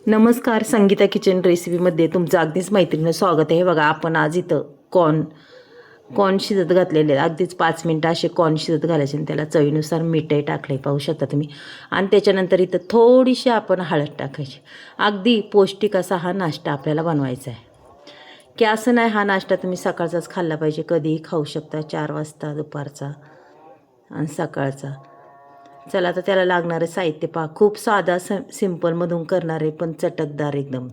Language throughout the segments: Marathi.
नमस्कार, संगीता किचन रेसिपीमध्ये तुमचं अगदीच मैत्रिणीनं स्वागत आहे. बघा, आपण आज इथं कॉर्न शिजत घातलेले आहेत. अगदीच 5 मिनटं असे कॉर्न शिजत घालायचे आणि त्याला चवीनुसार मीठही टाकले, पाहू शकता तुम्ही. आणि त्याच्यानंतर इथं थोडीशी आपण हळद टाकायची. अगदी पौष्टिक असा हा नाश्ता आपल्याला बनवायचा आहे. की असं नाही, हा नाश्ता तुम्ही सकाळचाच खाल्ला पाहिजे, कधीही खाऊ शकता, 4 वाजता, दुपारचा आणि सकाळचा. चला, आता त्याला लागणारे साहित्य पहा. खूप साधा सिंपलमधून करणारे पण चटकदार एकदम.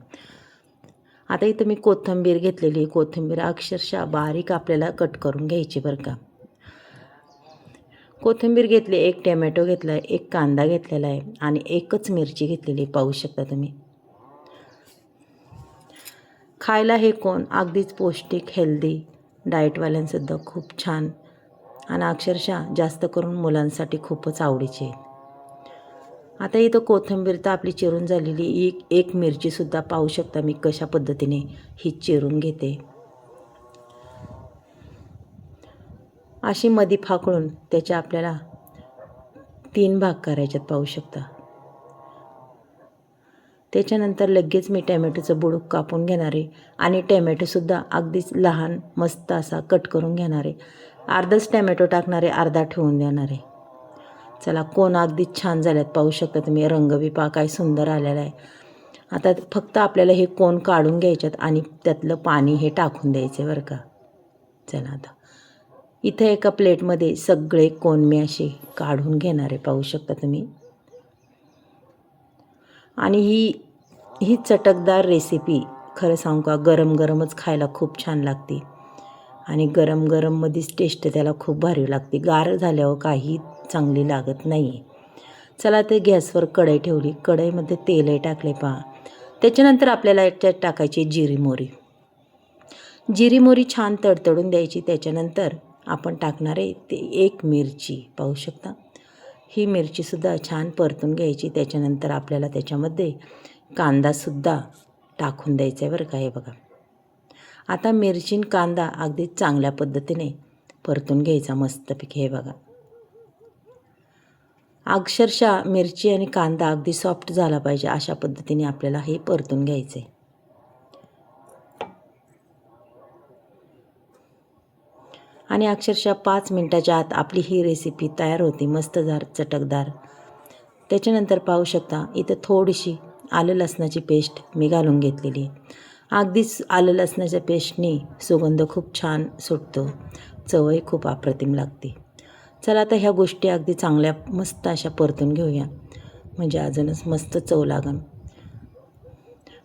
आता इथं मी कोथिंबीर घेतलेली. कोथिंबीर अक्षरशः बारीक आपल्याला कट करून घ्यायची बरं का. कोथिंबीर घेतली, 1 टोमॅटो घेतला आहे, 1 कांदा घेतलेला आहे आणि 1च मिरची घेतलेली, पाहू शकता तुम्ही. खायला हे अगदीच पौष्टिक, हेल्दी, डाएटवाल्यांसुद्धा खूप छान आणि अक्षरशः जास्त करून मुलांसाठी खूपच आवडीचे आहे. आता इथं कोथिंबीर तर आपली चिरून झालेली. एक मिरचीसुद्धा पाहू शकता मी कशा पद्धतीने ही चिरून घेते. अशी मधी फाकळून त्याच्या आपल्याला 3 भाग करायच्यात, पाहू शकता. त्याच्यानंतर लगेच मी टॅमॅटोचं बुडूक कापून घेणार आहे आणि टॅमॅटोसुद्धा अगदीच लहान मस्त असा कट करून घेणार आहे. अर्धाच टॅमॅटो टाकणार आहे, अर्धा ठेवून देणार आहे. चला, अगदीच छान झाल्यात, पाहू शकता तुम्ही. रंग बी पहा काय सुंदर आलेला आहे. आता फक्त आपल्याला हे काढून घ्यायच्यात आणि त्यातलं पाणी हे टाकून द्यायचं बरं का. चला, आता इथे एका प्लेटमध्ये सगळे मी असे काढून घेणार आहे, पाहू शकता तुम्ही. आणि ही चटकदार रेसिपी खरं सांगू का, गरम गरमच खायला खूप छान लागते आणि गरम गरममध्येच टेस्ट त्याला खूप भारी लागते. गार झाल्यावर काही चांगली लागत नाही आहे. चला, ते गॅसवर कढई ठेवली. कढईमध्ये तेलही टाकले पहा. त्याच्यानंतर आपल्याला याच्यात टाकायची जिरी मोहरी छान तडतडून द्यायची. त्याच्यानंतर आपण टाकणार आहे ते 1 मिरची, पाहू शकता. ही मिरचीसुद्धा छान परतून घ्यायची. त्याच्यानंतर आपल्याला त्याच्यामध्ये कांदासुद्धा टाकून द्यायचा आहे बरं का. हे बघा, आता मिरची आणि कांदा अगदी चांगल्या पद्धतीने परतून घ्यायचा मस्तपैकी. हे बघा, अक्षरशः मिरची आणि कांदा अगदी सॉफ्ट झाला पाहिजे, अशा पद्धतीने आपल्याला हे परतून घ्यायचं आहे. आणि अक्षरशः 5 मिनटाच्या आत आपली ही रेसिपी तयार होती, मस्तदार, चटकदार. त्याच्यानंतर पाहू शकता इथं थोडीशी आलं लसणाची पेस्ट मी घालून घेतलेली आहे. अगदीच आलं लसणाच्या पेस्टने सुगंध खूप छान सुटतो, चवही खूप अप्रतिम लागते. चला, आता ह्या गोष्टी अगदी चांगल्या मस्त अशा परतून घेऊया, म्हणजे अजूनच मस्त चव लागन.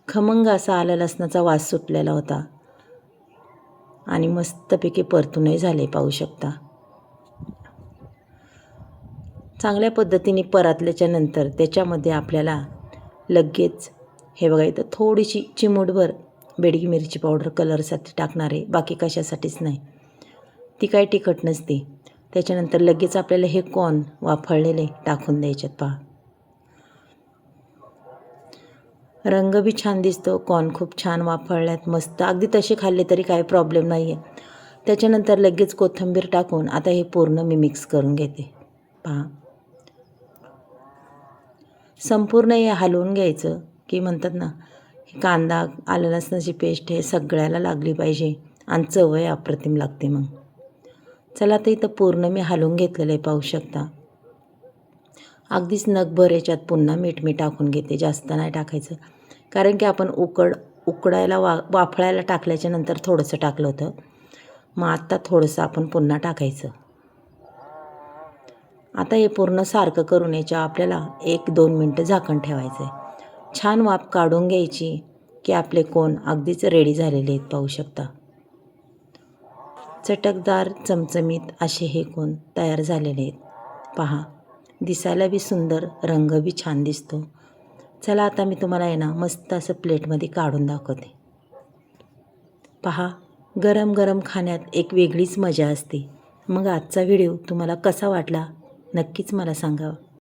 खमंग असा आलं लसणाचा वास सुटलेला होता आणि मस्तपैकी परतूनही झाले, पाहू शकता. चांगल्या पद्धतीने परतल्याच्या नंतर त्याच्यामध्ये आपल्याला लगेच हे बघा, इथं थोडीशी चिमूटभर बेडगी मिरची पावडर कलरसाठी टाकणार आहे, बाकी कशासाठीच नाही. ती काय तिखट नसते. त्याच्यानंतर लगेच आपल्याला हे कॉर्न वाफळलेले टाकून द्यायच्यात पहा. रंग बी छान दिसतो, कॉर्न खूप छान वाफळल्यात, मस्त. अगदी तसे खाल्ले तरी काही प्रॉब्लेम नाही आहे. त्याच्यानंतर लगेच कोथिंबीर टाकून आता हे पूर्ण मी मिक्स करून घेते पहा. संपूर्ण हे हलवून घ्यायचं, की म्हणतात ना, कांदा आलं लसणाची पेस्ट हे सगळ्याला लागली पाहिजे आणि चवही अप्रतिम लागते मग. चला, तर इथं पूर्ण मी हलवून घेतलेलं आहे, पाहू शकता. अगदीच नगभर याच्यात पुन्हा मीठ मी टाकून घेते, जास्त नाही टाकायचं, कारण की आपण उकडायला वाफळायला टाकल्याच्या नंतर थोडंसं टाकलं होतं. मग आत्ता थोडंसं आपण पुन्हा टाकायचं. आता हे पूर्ण सारखं करून याच्या आपल्याला 1-2 मिनटं झाकण ठेवायचं आहे. छान वाफ काढून घ्यायची की आपले अगदीच रेडी झालेले आहेत, पाहू शकता. चटकदार, चमचमीत असे हे तयार झालेले आहेत पहा. दिसायला बी सुंदर, रंग बी छान दिसतो. चला, आता मी तुम्हाला आहे ना मस्त असं प्लेटमध्ये काढून दाखवते पहा. गरम गरम खाण्यात एक वेगळीच मजा असते. मग आजचा व्हिडिओ तुम्हाला कसा वाटला नक्कीच मला सांगा.